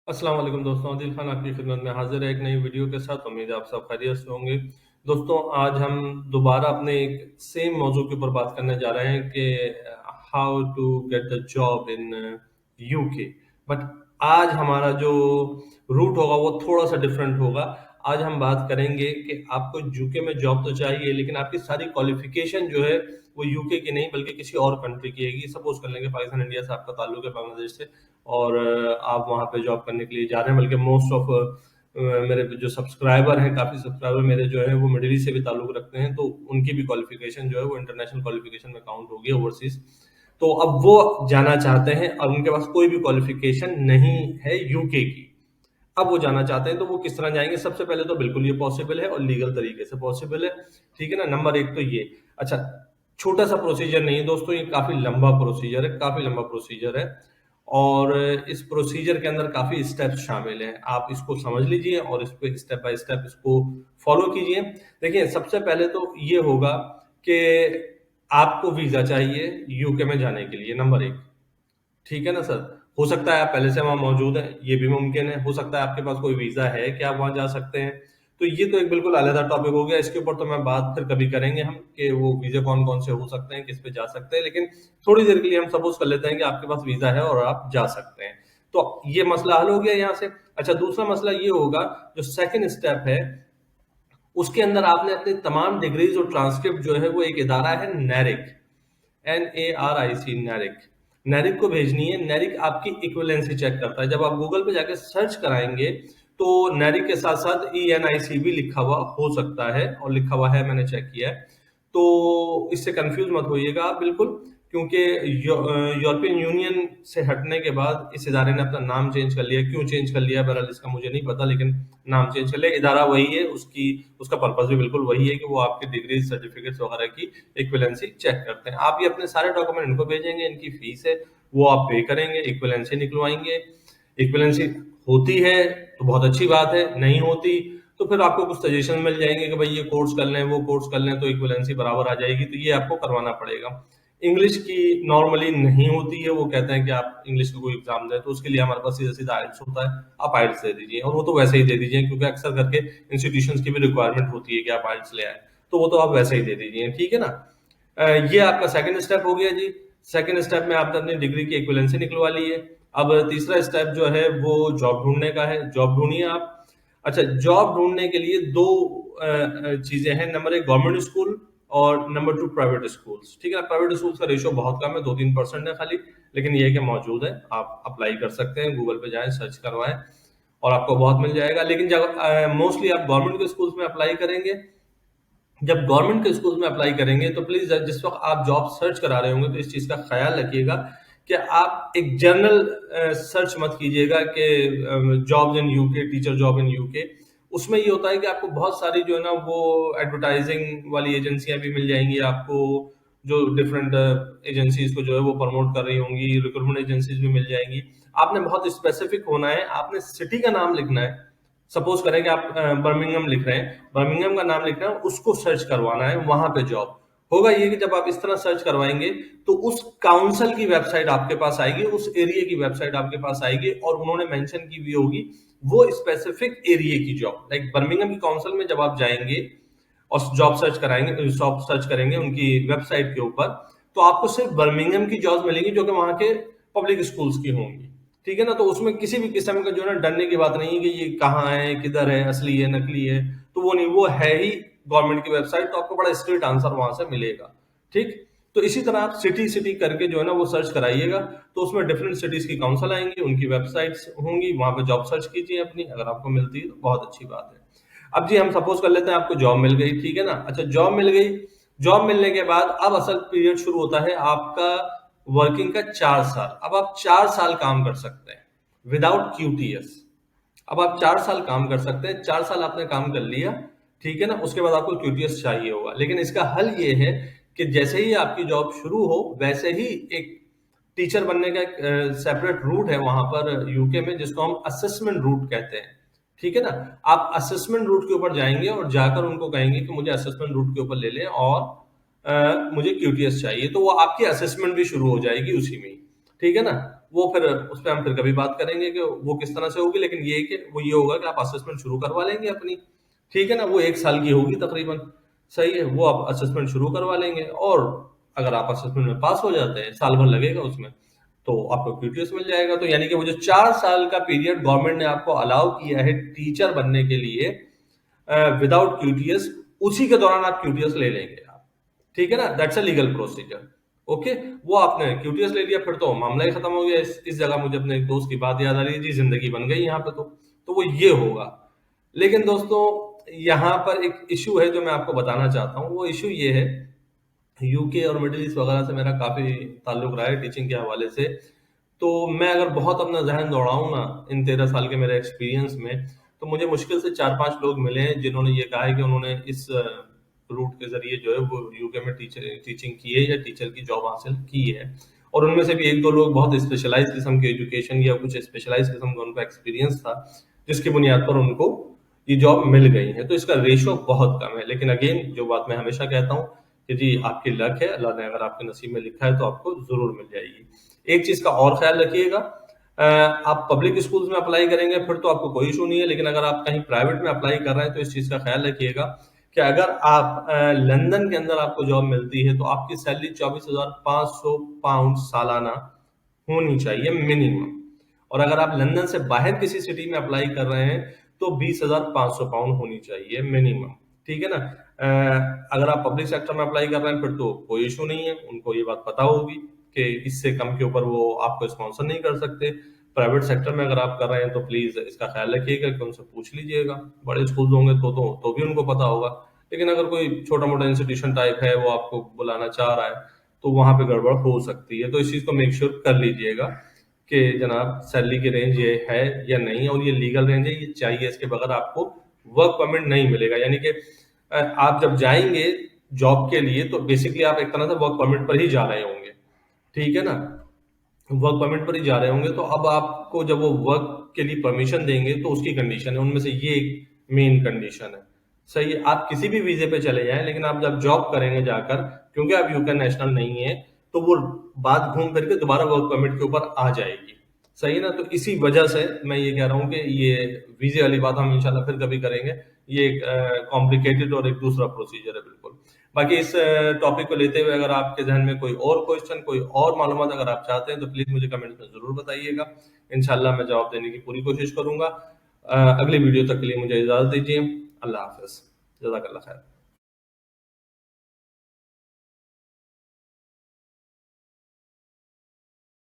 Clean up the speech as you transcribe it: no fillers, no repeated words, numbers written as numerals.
अस्सलाम वालेकुम दोस्तों, आदिल खान आपकी खिदमत में हाजिर है एक नई वीडियो के साथ। उम्मीद है आप सब खैरियत से होंगे। दोस्तों, आज हम दोबारा अपने एक सेम मौजू के ऊपर बात करने जा रहे हैं कि how to get the job in UK. But आज हमारा जो रूट होगा वो थोड़ा सा डिफरेंट होगा। आज हम बात करेंगे कि आपको यूके में जॉब तो चाहिए, लेकिन आपकी सारी क्वालिफिकेशन जो है वो यूके की नहीं बल्कि किसी और कंट्री की है। सपोज कर लेंगे पाकिस्तान इंडिया से आपका ताल्लुक है, बांग्लादेश से, और आप वहाँ पे जॉब करने के लिए जा रहे हैं। बल्कि मोस्ट ऑफ मेरे जो सब्सक्राइबर हैं, काफ़ी सब्सक्राइबर मेरे जो है वो मिडिल ईस्ट से भी ताल्लुक रखते हैं, तो उनकी भी क्वालिफिकेशन जो है वो इंटरनेशनल क्वालिफिकेशन में काउंट होगी, ओवरसीज। तो अब वो जाना चाहते हैं और उनके पास कोई भी क्वालिफिकेशन नहीं है यूके की। अब वो जाना चाहते हैं तो वो किस तरह जाएंगे? सबसे पहले तो बिल्कुल ये पॉसिबल है और लीगल तरीके से पॉसिबल है। ठीक है ना, नंबर एक तो ये। अच्छा, छोटा सा प्रोसीजर नहीं है दोस्तों, ये काफी लंबा प्रोसीजर है, काफी लंबा प्रोसीजर है। और इस प्रोसीजर के अंदर काफी स्टेप्स शामिल हैं। आप इसको समझ लीजिए और इस पे स्टेप बाय स्टेप इसको फॉलो कीजिए। देखिए, सबसे पहले तो ये होगा कि आपको वीजा चाहिए यूके में जाने के लिए, नंबर एक। ठीक है ना सर? हो सकता है आप पहले से वहाँ मौजूद हैं, ये भी मुमकिन है। हो सकता है आपके पास कोई वीज़ा है कि आप वहाँ जा सकते हैं। तो ये तो एक बिल्कुल अलग टॉपिक हो गया, इसके ऊपर तो मैं बात फिर कभी करेंगे हम कि वो वीज़ा कौन-कौन से हो सकते हैं, किस पे जा सकते हैं। लेकिन थोड़ी देर के लिए हम सपोज़ कर लेते हैं कि आपके पास वीज़ा है और आप जा सकते हैं। तो ये मसला हल हो गया यहाँ से। अच्छा, दूसरा मसला ये होगा, जो सेकंड स्टेप है, उसके अंदर आपने अपनी तमाम डिग्रीज़ और ट्रांसक्रिप्ट जो है वो एक इदारा है नैरिक, NARIC, नैरिक। नैरिक को भेजनी है। नैरिक आपकी इक्विवेलेंसी चेक करता है। जब आप गूगल पे जाके सर्च कराएंगे तो नैरिक के साथ साथ ENIC भी लिखा हुआ हो सकता है, और लिखा हुआ है, मैंने चेक किया है। तो इससे कंफ्यूज मत होइएगा आप बिल्कुल, क्योंकि यूरोपियन यूनियन से हटने के बाद इस इदारे ने अपना नाम चेंज कर लिया। क्यों चेंज कर लिया बहरहाल इसका मुझे नहीं पता, लेकिन नाम चेंज कर लिया। इदारा वही है, उसकी उसका पर्पस भी बिल्कुल वही है कि वो आपके डिग्री सर्टिफिकेट्स वगैरह की इक्विवेलेंसी चेक करते हैं। आप ये अपने सारे डॉक्यूमेंट इनको भेजेंगे, इनकी फीस है वो आप पे करेंगे, इक्विवेलेंसी निकलवाएंगे। इक्विवेलेंसी होती है तो बहुत अच्छी बात है, नहीं होती तो फिर आपको कुछ सजेशन मिल जाएंगे कि भाई ये कोर्स कर लें, वो कोर्स कर लें, तो इक्विवेलेंसी बराबर आ जाएगी। तो ये आपको करवाना पड़ेगा। इंग्लिश की नॉर्मली नहीं होती है, वो कहते हैं कि आप इंग्लिश का कोई एग्जाम दें, तो उसके लिए हमारे पास सीधा सीधा आइल्स होता है। आप आइल्स दे दीजिए, और वो तो वैसे ही दे दीजिए, क्योंकि अक्सर करके इंस्टीट्यूशंस की भी रिक्वायरमेंट होती है कि आप आइल्स ले आए, तो वो तो आप वैसे ही दे दीजिए। ठीक है ना? ये आपका सेकंड स्टेप हो गया जी। सेकंड स्टेप में आपने अपनी डिग्री की इक्विवेलेंसी निकलवा ली है। अब तीसरा स्टेप जो है वो जॉब ढूंढने का है। जॉब ढूंढिए आप। अच्छा, जॉब ढूंढने के लिए दो चीजें हैं। नंबर एक, गवर्नमेंट स्कूल, और नंबर टू, प्राइवेट स्कूल्स। ठीक है ना? प्राइवेट स्कूल्स का रेशियो बहुत कम है, 2-3% है खाली, लेकिन ये है कि मौजूद है। आप अप्लाई कर सकते हैं, गूगल पे जाएं, सर्च करवाएं, और आपको बहुत मिल जाएगा। लेकिन जब मोस्टली आप गवर्नमेंट के स्कूल्स में अप्लाई करेंगे, जब गवर्नमेंट के स्कूल्स में अप्लाई करेंगे तो प्लीज जिस वक्त आप जॉब सर्च करा रहे होंगे तो इस चीज का ख्याल रखिएगा कि आप एक जनरल सर्च मत कीजिएगा कि jobs in UK, teacher job in UK. उसमें ये होता है कि आपको बहुत सारी जो है ना वो एडवर्टाइजिंग वाली एजेंसियां भी मिल जाएंगी आपको, जो डिफरेंट एजेंसीज को जो है वो प्रमोट कर रही होंगी। रिक्रूटमेंट एजेंसीज भी मिल जाएंगी। आपने बहुत स्पेसिफिक होना है, आपने सिटी का नाम लिखना है। सपोज करें कि आप बर्मिंघम लिख रहे हैं, बर्मिंघम का नाम लिखना है, उसको सर्च करवाना है, वहां पे जॉब होगा। ये कि जब आप इस तरह सर्च करवाएंगे तो उस काउंसिल की वेबसाइट आपके पास आएगी, उस एरिया की वेबसाइट आपके पास आएगी, और उन्होंने मेंशन की हुई होगी वो स्पेसिफिक एरिया की जॉब। लाइक बर्मिंघम की काउंसिल में जब आप जाएंगे और जॉब सर्च कराएंगे, जॉब सर्च करेंगे उनकी वेबसाइट के ऊपर, तो आपको सिर्फ बर्मिंघम की जॉब मिलेंगी जो कि वहां के पब्लिक स्कूल्स की होंगी। ठीक है ना? तो उसमें किसी भी किस्म का जो है ना डरने की बात नहीं है कि ये कहाँ है, किधर है, असली है, नकली है। तो वो नहीं, वो है ही गवर्नमेंट की वेबसाइट, तो आपको बड़ा स्ट्रेट आंसर वहां से मिलेगा। ठीक? तो इसी तरह आप सिटी सिटी करके जो है ना वो सर्च कराइएगा, तो उसमें डिफरेंट सिटीज की काउंसिल आएंगी, उनकी वेबसाइट्स होंगी, वहां पे जॉब सर्च कीजिए अपनी। अगर आपको मिलती है तो बहुत अच्छी बात है। अब जी हम सपोज कर लेते हैं आपको जॉब मिल गई। ठीक है ना? अच्छा, जॉब मिल गई। जॉब मिलने के बाद अब असल पीरियड शुरू होता है आपका वर्किंग का, 4 साल। अब आप 4 साल काम कर सकते हैं विदाउट QTS। अब आप 4 साल काम कर सकते हैं। 4 साल आपने काम कर लिया, ठीक है ना? उसके बाद आपको QTS चाहिए होगा, लेकिन इसका हल ये है कि जैसे ही आपकी जॉब शुरू हो वैसे ही एक टीचर बनने का एक सेपरेट रूट है वहां पर यूके में, जिसको हम असेसमेंट रूट कहते हैं। ठीक है ना? आप असेसमेंट रूट के ऊपर जाएंगे और जाकर उनको कहेंगे कि मुझे असेसमेंट रूट के ऊपर ले लें, और मुझे QTS चाहिए, तो वो आपकी असेसमेंट भी शुरू हो जाएगी उसी में ही। ठीक है ना? वो फिर उस पे हम फिर कभी बात करेंगे कि वो किस तरह से होगी, लेकिन ये है कि वो ये होगा कि आप असेसमेंट शुरू करवा लेंगे अपनी, ठीक है ना? वो 1 साल की होगी तकरीबन, सही है? वो आप असेसमेंट शुरू करवा लेंगे और अगर आप असेसमेंट में पास हो जाते हैं, साल भर लगेगा उसमें, तो आपको क्यूटीएस मिल जाएगा। तो यानी कि वो जो 4 साल का पीरियड गवर्नमेंट ने आपको अलाउ किया है टीचर बनने के लिए विदाउट क्यूटीएस, उसी के दौरान आप क्यूटीएस ले लेंगे आप, ठीक है ना? That's a legal procedure. Okay, वो आपने क्यूटीएस ले लिया, फिर तो मामला ही खत्म हो गया। इस जगह मुझे अपने एक दोस्त की बात याद आ रही है, जी जिंदगी बन गई यहाँ पे। तो वो ये होगा। लेकिन दोस्तों, यहाँ पर एक इशू है जो मैं आपको बताना चाहता हूँ। वो इशू ये है, यूके और मिडिल ईस्ट वगैरह से मेरा काफी ताल्लुक रहा है टीचिंग के हवाले से। तो मैं अगर बहुत अपना जहन दौड़ाऊं ना इन 13 साल के मेरे एक्सपीरियंस में, तो मुझे मुश्किल से 4-5 लोग मिले हैं जिन्होंने ये कहा है कि उन्होंने इस रूट के जरिए जो है वो यूके में टीचिंग की है या टीचर की जॉब हासिल की है। और उनमें से भी 1-2 लोग बहुत स्पेशलाइज किस्म के एजुकेशन या कुछ स्पेशलाइज किस्म का उनका एक्सपीरियंस था, जिसकी बुनियाद पर उनको ये जॉब मिल गई है। तो इसका रेशो बहुत कम है। लेकिन अगेन, जो बात मैं हमेशा कहता हूँ कि जी आपकी लक है, अल्लाह ने अगर आपके नसीब में लिखा है तो आपको जरूर मिल जाएगी। एक चीज का और ख्याल रखिएगा, आप पब्लिक स्कूल्स में अप्लाई करेंगे फिर तो आपको कोई इशू नहीं है, लेकिन अगर आप कहीं प्राइवेट में अप्लाई कर रहे हैं तो इस चीज का ख्याल रखिएगा कि अगर आप लंदन के अंदर आपको जॉब मिलती है तो आपकी सैलरी 24,500 पाउंड सालाना होनी चाहिए मिनिमम। और अगर आप लंदन से बाहर किसी सिटी में अप्लाई कर रहे हैं तो 20,500 पाउंड होनी चाहिए मिनिमम, ठीक है ना? अगर आप पब्लिक सेक्टर में अप्लाई कर रहे हैं फिर तो कोई इशू नहीं है, उनको ये बात पता होगी कि इससे कम के ऊपर वो आपको स्पॉन्सर नहीं कर सकते। प्राइवेट सेक्टर में अगर आप कर रहे हैं तो प्लीज इसका ख्याल रखिएगा कि उनसे पूछ लीजिएगा। बड़े स्कूल होंगे तो भी उनको पता होगा। लेकिन अगर कोई छोटा मोटा इंस्टीट्यूशन टाइप है, वो आपको बुलाना चाह रहा है, तो वहां पे गड़बड़ हो सकती है। तो इस चीज को मेक श्योर कर लीजिएगा कि जनाब सैलरी की रेंज ये है या नहीं, और ये लीगल रेंज है, ये चाहिए। इसके बगैर आपको वर्क परमिट नहीं मिलेगा। यानी कि आप जब जाएंगे जॉब के लिए तो बेसिकली आप एक तरह से वर्क परमिट पर ही जा रहे होंगे, ठीक है ना? वर्क परमिट पर ही जा रहे होंगे, तो अब आपको जब वो वर्क के लिए परमिशन देंगे तो उसकी कंडीशन है, उनमें से ये एक मेन कंडीशन है। सही है, आप किसी भी वीजे पे चले जाएं, लेकिन आप जब जॉब करेंगे जाकर, क्योंकि आप यूके नेशनल नहीं है, तो वो बात घूम फिर के दोबारा वर्क परमिट के ऊपर आ जाएगी। सही है ना? तो इसी वजह से मैं ये कह रहा हूँ कि ये वीजे वाली बात हम इंशाल्लाह फिर कभी करेंगे। ये एक कॉम्प्लिकेटेड और एक दूसरा प्रोसीजर है बिल्कुल। बाकी इस टॉपिक को लेते हुए अगर आपके जहन में कोई और क्वेश्चन, कोई और मालूमात अगर आप चाहते हैं तो प्लीज मुझे कमेंट्स में जरूर बताइएगा। इंशाल्लाह मैं जवाब देने की पूरी कोशिश करूंगा। अगली वीडियो तक के लिए मुझे इजाजत दीजिए। अल्लाह हाफिज। जज़ाकल्लाह खैर।